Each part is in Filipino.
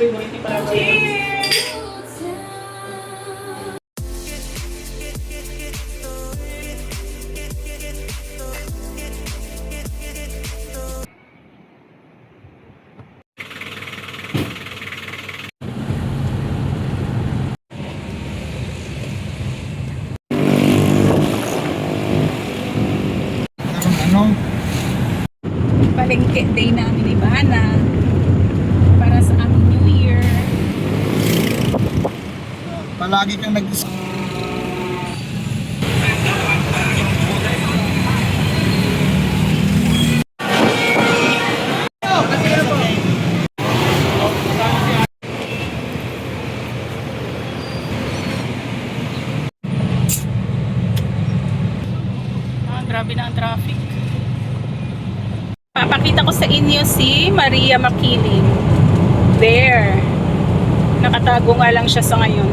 Favorite ni Papa. Cheers! Ano? Palengke day namin ni Bana para sa aming New Year. Palagi kang nag Grabe na ang traffic. Papakita ko sa inyo si Maria Makiling. There. Nakatago nga lang siya sa ngayon.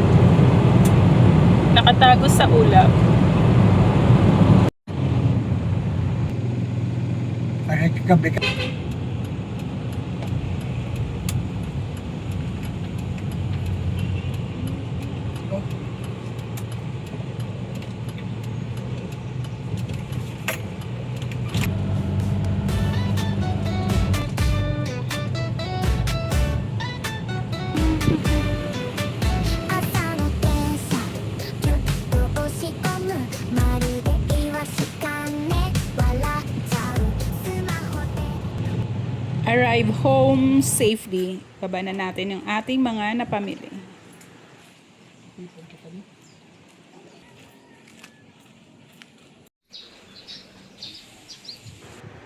Nakatago sa ulap. Nakikagabi ka. Arrive home safely. Baba na natin yung ating mga napamili.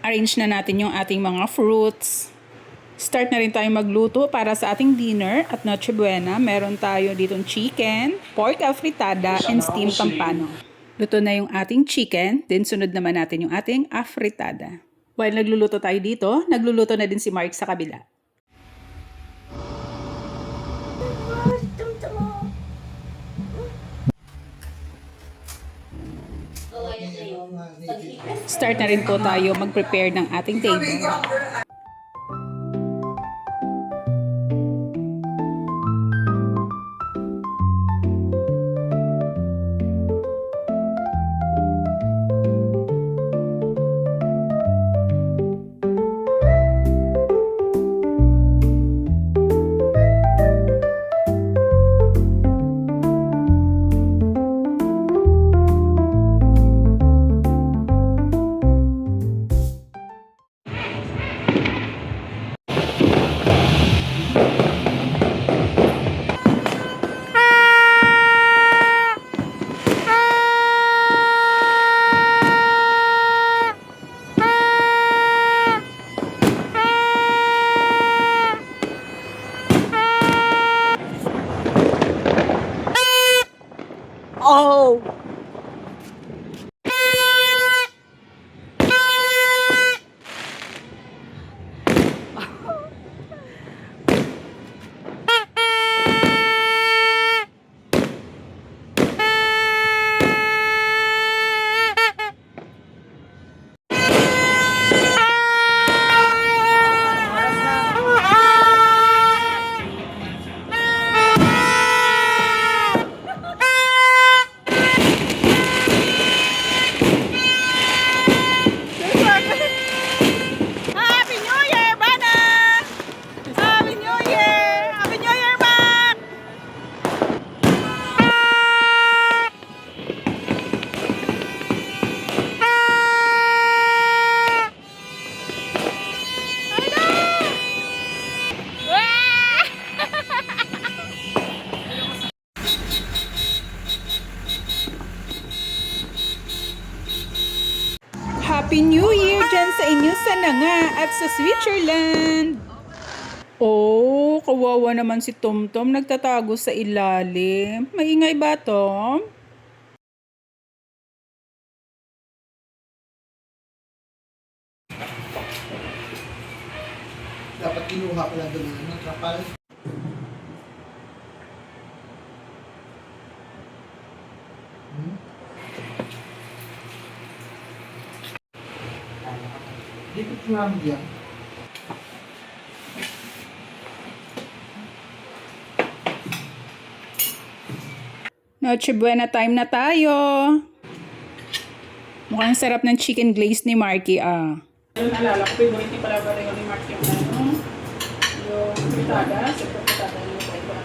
Arrange na natin yung ating mga fruits. Start na rin tayo magluto para sa ating dinner at Noche Buena. Meron tayo ditong chicken, pork afritada, and steamed pampano. Luto na yung ating chicken, then sunod naman natin yung ating afritada. While nagluluto tayo dito, nagluluto na din si Mark sa kabila. Start na rin po tayo mag-prepare ng ating table. Oh! Happy New Year, Bana! Happy New Year! Happy New Year, Mac! Happy New Year dyan sa inyo sana nga at sa Switzerland! Oh, kawawa naman si Tomtom, nagtatago sa ilalim. Maingay ba, Tom? Dapat kinuha ko lang doon ng trapal. Dito ko lang yan. Noche Buena time na tayo. Mukhang sarap ng chicken glaze ni Marky, ah. Yung naalala ko, favorite ni pala ba rin ni Marky yung ano? Yung fritada. Siyempre fritada yung iba.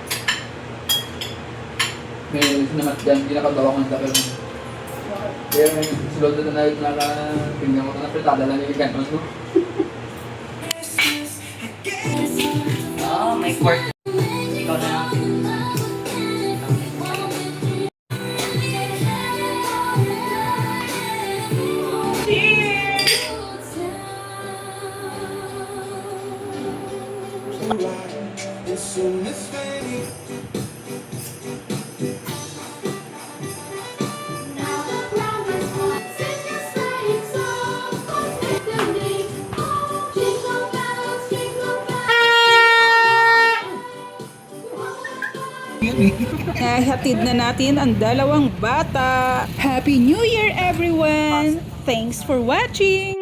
May naman dyan, hindi nakagawa ko ng tapos. Kaya may sulod na tingnan ko na fritada lang yung ganon, no? Oh, may pork. Ikaw na lang. Nahatid na natin ang dalawang bata. Happy New Year, everyone! Thanks for watching!